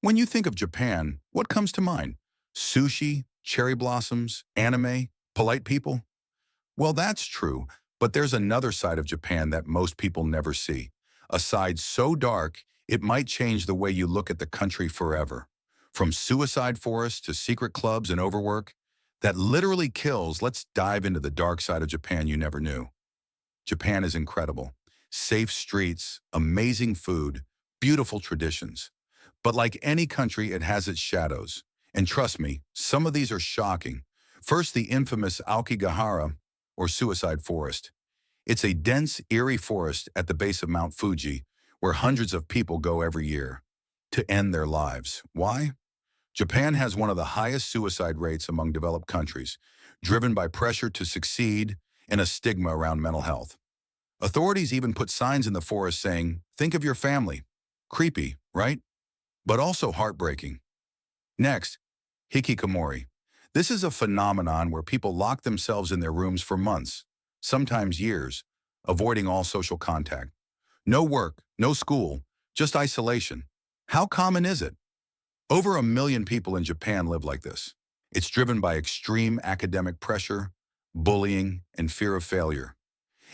When you think of Japan, what comes to mind? Sushi, cherry blossoms, anime, polite people? Well, that's true, but there's another side of Japan that most people never see. A side so dark, it might change the way you look at the country forever. From suicide forests to secret clubs and overwork, that literally kills. Let's dive into the dark side of Japan you never knew. Japan is incredible. Safe streets, amazing food, beautiful traditions. But like any country, it has its shadows. And trust me, some of these are shocking. First, the infamous Aokigahara, or Suicide Forest. It's a dense, eerie forest at the base of Mount Fuji, where hundreds of people go every year to end their lives. Why? Japan has one of the highest suicide rates among developed countries, driven by pressure to succeed and a stigma around mental health. Authorities even put signs in the forest saying, "Think of your family." Creepy, right? But also heartbreaking. Next, hikikomori. This is a phenomenon where people lock themselves in their rooms for months, sometimes years, avoiding all social contact. No work, no school, just isolation. How common is it? Over 1 million people in Japan live like this. It's driven by extreme academic pressure, bullying, and fear of failure.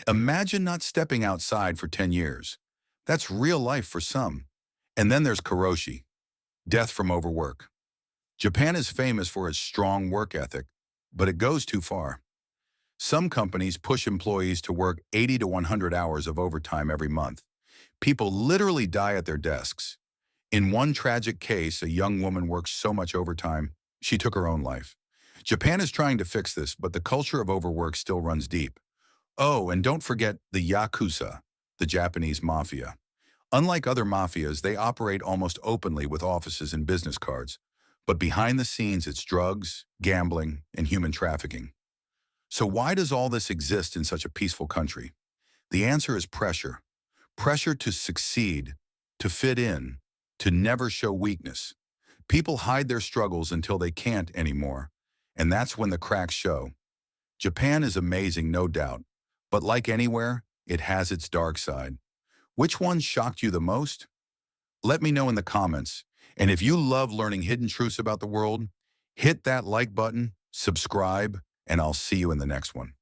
Imagine not stepping outside for 10 years. That's real life for some. And then there's karoshi, death from overwork. Japan is famous for its strong work ethic, but it goes too far. Some companies push employees to work 80 to 100 hours of overtime every month. People literally die at their desks. In one tragic case, a young woman worked so much overtime, she took her own life. Japan is trying to fix this, but the culture of overwork still runs deep. Oh, and don't forget the Yakuza, the Japanese mafia. Unlike other mafias, they operate almost openly with offices and business cards. But behind the scenes, it's drugs, gambling, and human trafficking. So why does all this exist in such a peaceful country? The answer is pressure. Pressure to succeed, to fit in, to never show weakness. People hide their struggles until they can't anymore, and that's when the cracks show. Japan is amazing, no doubt, but like anywhere, it has its dark side. Which one shocked you the most? Let me know in the comments. And if you love learning hidden truths about the world, hit that like button, subscribe, and I'll see you in the next one.